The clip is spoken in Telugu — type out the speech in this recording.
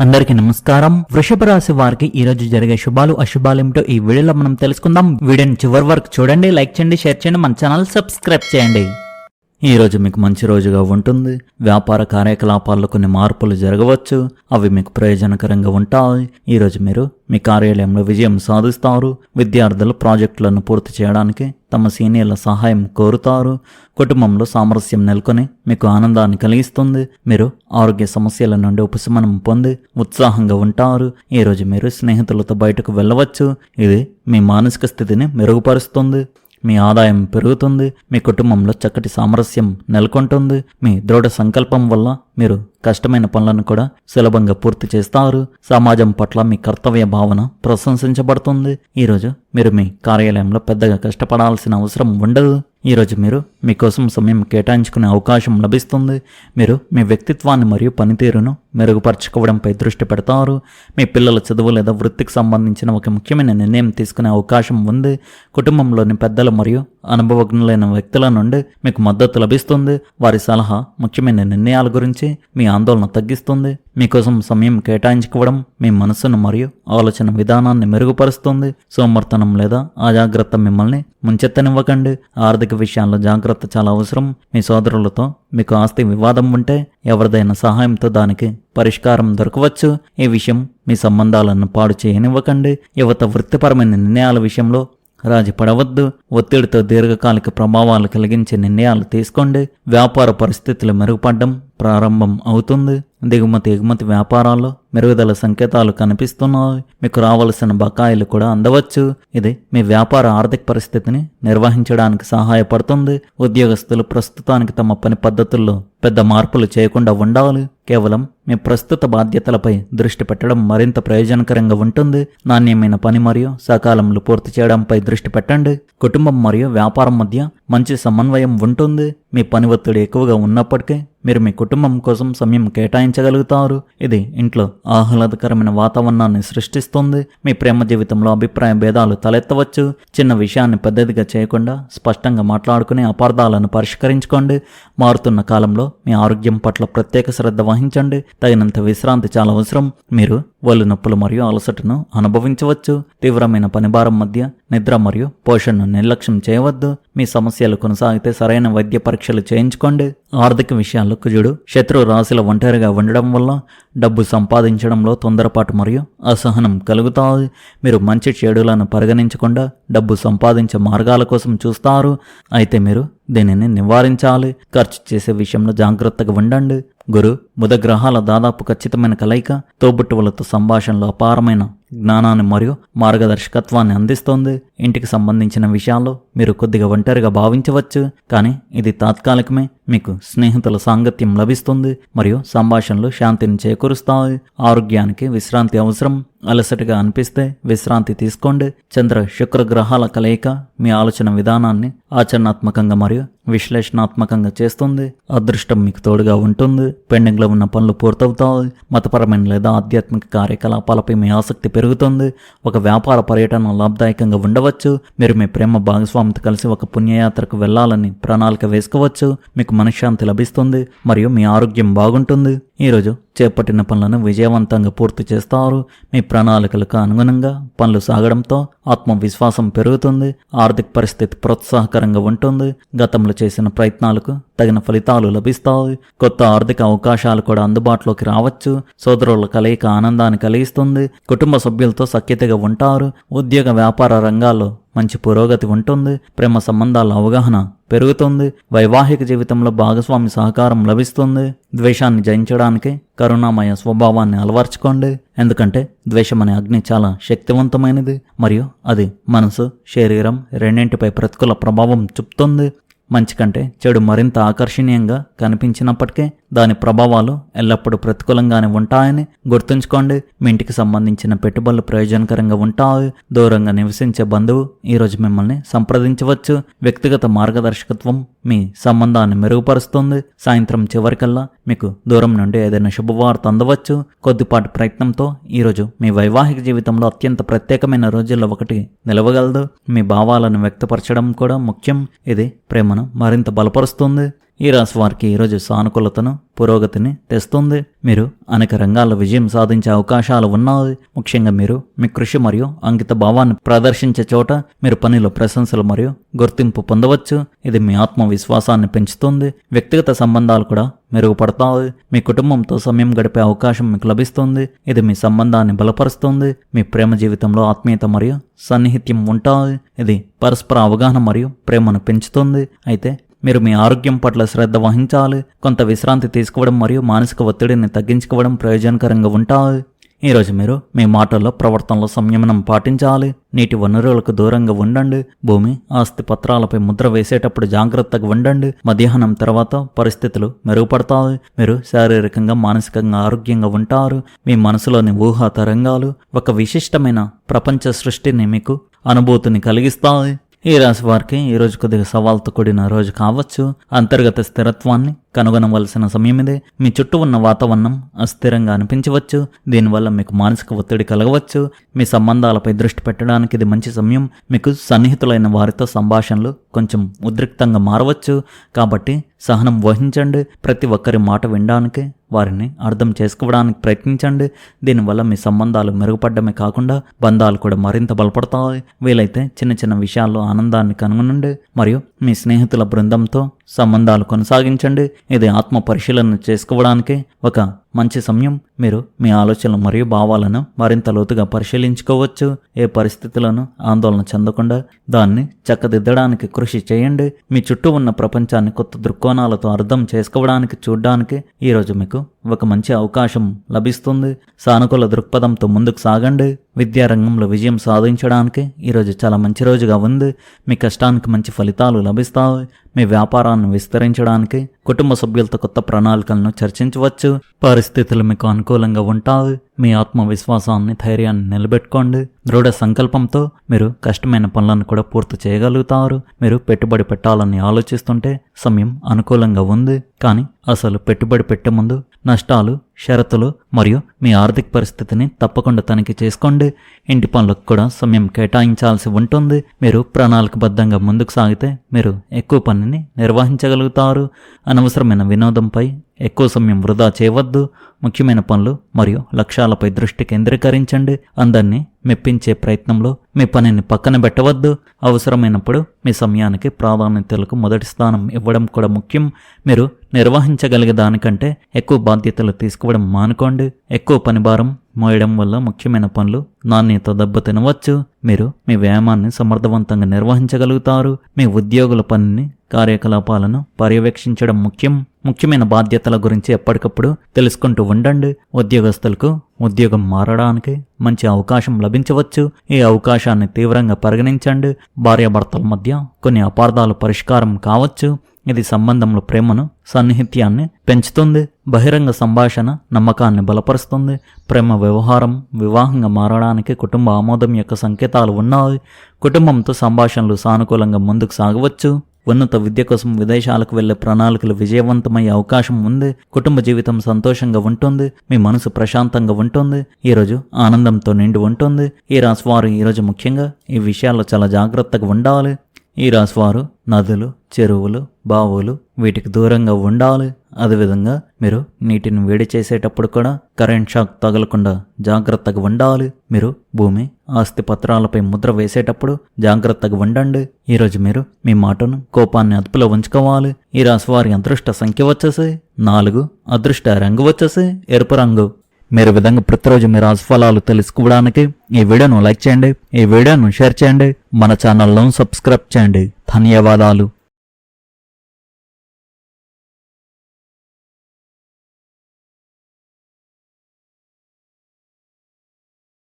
అందరికీ నమస్కారం. వృషభ రాశి వారికి ఈ రోజు జరిగే శుభాలు అశుభాలు ఏమిటో ఈ వీడియోలో మనం తెలుసుకుందాం. వీడియోని చివరి వరకు చూడండి, లైక్ చేయండి, షేర్ చేయండి, మన ఛానల్ సబ్స్క్రైబ్ చేయండి. ఈ రోజు మీకు మంచి రోజుగా ఉంటుంది. వ్యాపార కార్యకలాపాల్లో కొన్ని మార్పులు జరగవచ్చు, అవి మీకు ప్రయోజనకరంగా ఉంటాయి. ఈరోజు మీరు మీ కార్యాలయంలో విజయం సాధిస్తారు. విద్యార్థులు ప్రాజెక్టులను పూర్తి చేయడానికి తమ సీనియర్ల సహాయం కోరుతారు. కుటుంబంలో సామరస్యం నెలకొని మీకు ఆనందాన్ని కలిగిస్తుంది. మీరు ఆరోగ్య సమస్యల నుండి ఉపశమనం పొంది ఉత్సాహంగా ఉంటారు. ఈరోజు మీరు స్నేహితులతో బయటకు వెళ్ళవచ్చు, ఇది మీ మానసిక స్థితిని మెరుగుపరుస్తుంది. మీ ఆదాయం పెరుగుతుంది. మీ కుటుంబంలో చక్కటి సామరస్యం నెలకొంటుంది. మీ దృఢ సంకల్పం వల్ల మీరు కష్టమైన పనులను కూడా సులభంగా పూర్తి చేస్తారు. సమాజం పట్ల మీ కర్తవ్య భావన ప్రశంసించబడుతుంది. ఈరోజు మీరు మీ కార్యాలయంలో పెద్దగా కష్టపడాల్సిన అవసరం ఉండదు. ఈరోజు మీరు మీకోసం సమయం కేటాయించుకునే అవకాశం లభిస్తుంది. మీరు మీ వ్యక్తిత్వాన్ని మరియు పనితీరును మెరుగుపరచుకోవడంపై దృష్టి పెడతారు. మీ పిల్లల చదువు లేదా వృత్తికి సంబంధించిన ఒక ముఖ్యమైన నిర్ణయం తీసుకునే అవకాశం ఉంది. కుటుంబంలోని పెద్దలు మరియు అనుభవజ్ఞులైన వ్యక్తుల నుండి మీకు మద్దతు లభిస్తుంది. వారి సలహా ముఖ్యమైన నిర్ణయాల గురించి మీ ఆందోళన తగ్గిస్తుంది. మీకోసం సమయం కేటాయించుకోవడం మీ మనస్సును మరియు ఆలోచన విధానాన్ని మెరుగుపరుస్తుంది. సోమర్తనం లేదా అజాగ్రత్త మిమ్మల్ని ముంచెత్తనివ్వకండి. ఆర్థిక విషయాల్లో జాగ్రత్త చాలా అవసరం. మీ సోదరులతో మీకు ఆస్తి వివాదం ఉంటే ఎవరిదైనా సహాయంతో దానికి పరిష్కారం దొరకవచ్చు. ఈ విషయం మీ సంబంధాలను పాడు చేయనివ్వకండి. యువత వృత్తిపరమైన నిర్ణయాల విషయంలో రాజీ పడవద్దు. ఒత్తిడితో దీర్ఘకాలిక ప్రభావాలు కలిగించే నిర్ణయాలు తీసుకోండి. వ్యాపార పరిస్థితులు మెరుగుపడడం ప్రారంభం అవుతుంది. దిగుమతి ఎగుమతి వ్యాపారాల్లో మెరుగుదల సంకేతాలు కనిపిస్తున్నాయి. మీకు రావలసిన బకాయిలు కూడా అందవచ్చు. ఇది మీ వ్యాపార ఆర్థిక పరిస్థితిని నిర్వహించడానికి సహాయపడుతుంది. ఉద్యోగస్తులు ప్రస్తుతానికి తమ పని పద్ధతుల్లో పెద్ద మార్పులు చేయకుండా ఉండాలి. కేవలం మీ ప్రస్తుత బాధ్యతలపై దృష్టి పెట్టడం మరింత ప్రయోజనకరంగా ఉంటుంది. నాణ్యమైన పని మరియు సకాలంలో పూర్తి చేయడంపై దృష్టి పెట్టండి. కుటుంబం మరియు వ్యాపారం మధ్య మంచి సమన్వయం ఉంటుంది. మీ పని ఒత్తిడి ఎక్కువగా ఉన్నప్పటికీ మీరు మీ కుటుంబం కోసం సమయం కేటాయించగలుగుతారు. ఇది ఇంట్లో ఆహ్లాదకరమైన వాతావరణాన్ని సృష్టిస్తుంది. మీ ప్రేమ జీవితంలో అభిప్రాయ భేదాలు తలెత్తవచ్చు. చిన్న విషయాన్ని పెద్దదిగా చేయకుండా స్పష్టంగా మాట్లాడుకుని అపార్థాలను పరిష్కరించుకోండి. మారుతున్న కాలంలో మీ ఆరోగ్యం పట్ల ప్రత్యేక శ్రద్ధ వహించండి. తగినంత విశ్రాంతి చాలా అవసరం. మీరు ఒళ్ళు నొప్పులు మరియు అలసటను అనుభవించవచ్చు. తీవ్రమైన పనిభారం మధ్య నిద్ర మరియు పోషణను నిర్లక్ష్యం చేయవద్దు. మీ సమస్యలు కొనసాగితే సరైన వైద్య పరీక్షలు చేయించుకోండి. ఆర్థిక విషయాల్లో కుజుడు శత్రు రాశిలో ఒంటరిగా ఉండడం వల్ల డబ్బు సంపాదించడంలో తొందరపాటు మరియు అసహనం కలుగుతాయి. మీరు మంచి చెడులను పరిగణించకుండా డబ్బు సంపాదించే మార్గాల కోసం చూస్తారు. అయితే మీరు దీనిని నివారించాలి. ఖర్చు చేసే విషయంలో జాగ్రత్తగా ఉండండి. గురు బుధ గ్రహాల దాదాపు ఖచ్చితమైన కలయిక తోబుట్టువులతో సంభాషణలో అపారమైన జ్ఞానాన్ని మరియు మార్గదర్శకత్వాన్ని అందిస్తోంది. ఇంటికి సంబంధించిన విషయాల్లో మీరు కొద్దిగా ఒంటరిగా భావించవచ్చు, కానీ ఇది తాత్కాలికమే. మీకు స్నేహితుల సాంగత్యం లభిస్తుంది మరియు సంభాషణలు శాంతిని చేకూరుస్తాయి. ఆరోగ్యానికి విశ్రాంతి అవసరం. అలసటగా అనిపిస్తే విశ్రాంతి తీసుకోండి. చంద్ర శుక్ర గ్రహాల కలయిక మీ ఆలోచన విధానాన్ని ఆచరణాత్మకంగా మరియు విశ్లేషణాత్మకంగా చేస్తుంది. అదృష్టం మీకు తోడుగా ఉంటుంది. పెండింగ్లో ఉన్న పనులు పూర్తవుతాయి. మతపరమైన లేదా ఆధ్యాత్మిక కార్యకలాపాలపై మీ ఆసక్తి పెరుగుతుంది. ఒక వ్యాపార పర్యటన లాభదాయకంగా ఉండవచ్చు. మీరు మీ ప్రేమ భాగస్వామితో కలిసి ఒక పుణ్యయాత్రకు వెళ్లాలని ప్రణాళిక వేసుకోవచ్చు. మీకు మనశ్శాంతి లభిస్తుంది మరియు మీ ఆరోగ్యం బాగుంటుంది. ఈరోజు చేపట్టిన పనులను విజయవంతంగా పూర్తి చేస్తారు. మీ ప్రణాళికలకు అనుగుణంగా పనులు సాగడంతో ఆత్మవిశ్వాసం పెరుగుతుంది. ఆర్థిక పరిస్థితి ప్రోత్సాహకరంగా ఉంటుంది. గతంలో చేసిన ప్రయత్నాలకు తగిన ఫలితాలు లభిస్తాయి. కొత్త ఆర్థిక అవకాశాలు కూడా అందుబాటులోకి రావచ్చు. సోదరుల కలయిక ఆనందాన్ని కలిగిస్తుంది. కుటుంబ సభ్యులతో సఖ్యతగా ఉంటారు. ఉద్యోగ వ్యాపార రంగాల్లో మంచి పురోగతి ఉంటుంది. ప్రేమ సంబంధాల అవగాహన పెరుగుతుంది. వైవాహిక జీవితంలో భాగస్వామి సహకారం లభిస్తుంది. ద్వేషాన్ని జయించడానికి కరుణామయ స్వభావాన్ని అలవర్చుకోండి. ఎందుకంటే ద్వేషం అనే అగ్ని చాలా శక్తివంతమైనది మరియు అది మనసు, శరీరం రెండింటిపై ప్రతికూల ప్రభావం చూపుతుంది. మంచి కంటే చెడు మరింత ఆకర్షణీయంగా కనిపించినప్పటికీ దాని ప్రభావాలు ఎల్లప్పుడూ ప్రతికూలంగానే ఉంటాయని గుర్తుంచుకోండి. మీ ఇంటికి సంబంధించిన పెట్టుబడులు ప్రయోజనకరంగా ఉంటాయి. దూరంగా నివసించే బంధువు ఈరోజు మిమ్మల్ని సంప్రదించవచ్చు. వ్యక్తిగత మార్గదర్శకత్వం మీ సంబంధాన్ని మెరుగుపరుస్తుంది. సాయంత్రం చివరికల్లా మీకు దూరం నుండి ఏదైనా శుభవార్త అందవచ్చు. కొద్దిపాటి ప్రయత్నంతో ఈరోజు మీ వైవాహిక జీవితంలో అత్యంత ప్రత్యేకమైన రోజుల్లో ఒకటి నిలవగలదు. మీ భావాలను వ్యక్తపరచడం కూడా ముఖ్యం. ఇది ప్రేమను మరింత బలపరుస్తుంది. ఈ రాశి వారికి ఈరోజు సానుకూలతను పురోగతిని తెస్తుంది. మీరు అనేక రంగాల్లో విజయం సాధించే అవకాశాలు ఉన్నాయి. ముఖ్యంగా మీరు మీ కృషి మరియు అంకిత భావాన్ని ప్రదర్శించే చోట మీరు పనిలో ప్రశంసలు మరియు గుర్తింపు పొందవచ్చు. ఇది మీ ఆత్మవిశ్వాసాన్ని పెంచుతుంది. వ్యక్తిగత సంబంధాలు కూడా మెరుగుపడతాయి. మీ కుటుంబంతో సమయం గడిపే అవకాశం మీకు లభిస్తుంది. ఇది మీ సంబంధాన్ని బలపరుస్తుంది. మీ ప్రేమ జీవితంలో ఆత్మీయత మరియు సన్నిహిత్యం ఉంటాయి. ఇది పరస్పర అవగాహన మరియు ప్రేమను పెంచుతుంది. అయితే మీరు మీ ఆరోగ్యం పట్ల శ్రద్ధ వహించాలి. కొంత విశ్రాంతి తీసుకోవడం మరియు మానసిక ఒత్తిడిని తగ్గించుకోవడం ప్రయోజనకరంగా ఉంటాయి. ఈరోజు మీరు మీ మాటల్లో ప్రవర్తనలో సంయమనం పాటించాలి. నీటి వనరులకు దూరంగా ఉండండి. భూమి ఆస్తి పత్రాలపై ముద్ర వేసేటప్పుడు జాగ్రత్తగా ఉండండి. మధ్యాహ్నం తర్వాత పరిస్థితులు మెరుగుపడతాయి. మీరు శారీరకంగా మానసికంగా ఆరోగ్యంగా ఉంటారు. మీ మనసులోని ఊహా తరంగాలు ఒక విశిష్టమైన ప్రపంచ సృష్టిని మీకు అనుభూతిని కలిగిస్తాయి. ఈ రాశి వారికి ఈరోజు కొద్దిగా సవాల్తో కూడిన రోజు కావచ్చు. అంతర్గత స్థిరత్వాన్ని కనుగొనవలసిన సమయం ఇదే. మీ చుట్టూ ఉన్న వాతావరణం అస్థిరంగా అనిపించవచ్చు. దీనివల్ల మీకు మానసిక ఒత్తిడి కలగవచ్చు. మీ సంబంధాలపై దృష్టి పెట్టడానికి ఇది మంచి సమయం. మీకు సన్నిహితులైన వారితో సంభాషణలు కొంచెం ఉద్రిక్తంగా మారవచ్చు. కాబట్టి సహనం వహించండి. ప్రతి ఒక్కరి మాట వినడానికి, వారిని అర్థం చేసుకోవడానికి ప్రయత్నించండి. దీనివల్ల మీ సంబంధాలు మెరుగుపడమే కాకుండా బంధాలు కూడా మరింత బలపడతాయి. వీలైతే చిన్న చిన్న విషయాల్లో ఆనందాన్ని కనుగొనండి మరియు మీ స్నేహితుల బృందంతో సంబంధాలు కొనసాగించండి. ఇది ఆత్మ పరిశీలన చేసుకోవడానికి ఒక మంచి సమయం. మీరు మీ ఆలోచనలు మరియు భావాలను మరింత లోతుగా పరిశీలించుకోవచ్చు. ఏ పరిస్థితులను ఆందోళన చెందకుండా దాన్ని చక్కదిద్దడానికి కృషి చేయండి. మీ చుట్టూ ఉన్న ప్రపంచాన్ని కొత్త దృక్కోణాలతో అర్థం చేసుకోవడానికి చూడడానికి ఈరోజు మీకు ఒక మంచి అవకాశం లభిస్తుంది. సానుకూల దృక్పథంతో ముందుకు సాగండి. విద్యారంగంలో విజయం సాధించడానికి ఈరోజు చాలా మంచి రోజుగా ఉంది. మీ కష్టానికి మంచి ఫలితాలు లభిస్తాయి. మీ వ్యాపారాన్ని విస్తరించడానికి కుటుంబ సభ్యులతో కొత్త ప్రణాళికలను చర్చించవచ్చు. పరిస్థితులు మీకు అనుకూలంగా ఉంటాయి. మీ ఆత్మవిశ్వాసాన్ని, ధైర్యాన్ని నిలబెట్టుకోండి. దృఢ సంకల్పంతో మీరు కష్టమైన పనులను కూడా పూర్తి చేయగలుగుతారు. మీరు పెట్టుబడి పెట్టాలని ఆలోచిస్తుంటే సమయం అనుకూలంగా ఉంది. కానీ అసలు పెట్టుబడి పెట్టే ముందు నష్టాలు, షరతులు మరియు మీ ఆర్థిక పరిస్థితిని తప్పకుండా తనిఖీ చేసుకోండి. ఇంటి పనులకు కూడా సమయం కేటాయించాల్సి ఉంటుంది. మీరు ప్రణాళికబద్ధంగా ముందుకు సాగితే మీరు ఎక్కువ పనిని నిర్వహించగలుగుతారు. అనవసరమైన వినోదంపై ఎక్కువ సమయం వృధా చేయవద్దు. ముఖ్యమైన పనులు మరియు లక్ష్యాలపై దృష్టి కేంద్రీకరించండి. అందరినీ మెప్పించే ప్రయత్నంలో మీ పనిని పక్కన పెట్టవద్దు. అవసరమైనప్పుడు మీ సమయానికి ప్రాధాన్యతలకు మొదటి స్థానం ఇవ్వడం కూడా ముఖ్యం. మీరు నిర్వహించగలిగే దానికంటే ఎక్కువ బాధ్యతలు తీసుకోవడం మానుకోండి. ఎక్కువ పనిభారం మోయడం వల్ల ముఖ్యమైన పనులు నాణ్యత దెబ్బతినవచ్చు. మీరు మీ వ్యాయామాన్ని సమర్థవంతంగా నిర్వహించగలుగుతారు. మీ ఉద్యోగుల పనిని, కార్యకలాపాలను పర్యవేక్షించడం ముఖ్యం. ముఖ్యమైన బాధ్యతల గురించి ఎప్పటికప్పుడు తెలుసుకుంటూ ఉండండి. ఉద్యోగస్తులకు ఉద్యోగం మారడానికి మంచి అవకాశం లభించవచ్చు. ఈ అవకాశాన్ని తీవ్రంగా పరిగణించండి. భార్యాభర్తల మధ్య కొన్ని అపార్థాలు పరిష్కారం కావచ్చు. ఇది సంబంధంలో ప్రేమను, సన్నిహిత్యాన్ని పెంచుతుంది. బహిరంగ సంభాషణ నమ్మకాన్ని బలపరుస్తుంది. ప్రేమ వ్యవహారం వివాహంగా మారడానికి కుటుంబ ఆమోదం యొక్క సంకేతాలు ఉన్నాయి. కుటుంబంతో సంభాషణలు సానుకూలంగా ముందుకు సాగవచ్చు. ఉన్నత విద్య కోసం విదేశాలకు వెళ్లే ప్రణాళికలు విజయవంతమయ్యే అవకాశం ఉంది. కుటుంబ జీవితం సంతోషంగా ఉంటుంది. మీ మనసు ప్రశాంతంగా ఉంటుంది. ఈరోజు ఆనందంతో నిండి ఉంటుంది. ఈ రాశివారు ఈరోజు ముఖ్యంగా ఈ విషయాల్లో చాలా జాగ్రత్తగా ఉండాలి. ఈ రాశివారు నదులు, చెరువులు, బావులు వీటికి దూరంగా ఉండాలి. అదేవిధంగా మీరు నీటిని వేడి చేసేటప్పుడు కూడా కరెంట్ షాక్ తగలకుండా జాగ్రత్తగా ఉండాలి. మీరు భూమి ఆస్తి పత్రాలపై ముద్ర వేసేటప్పుడు జాగ్రత్తగా ఉండండి. ఈరోజు మీరు మీ మాటను, కోపాన్ని అదుపులో ఉంచుకోవాలి. ఈ రాశి వారి అదృష్ట సంఖ్య వచ్చేసి 4. అదృష్ట రంగు వచ్చేసి ఎరుపు రంగు. మీరు విధంగా ప్రతిరోజు మీ రాశి ఫలాలు తెలుసుకోవడానికి ఈ వీడియోను లైక్ చేయండి, ఈ వీడియోను షేర్ చేయండి, మన ఛానల్ను సబ్స్క్రైబ్ చేయండి. ధన్యవాదాలు.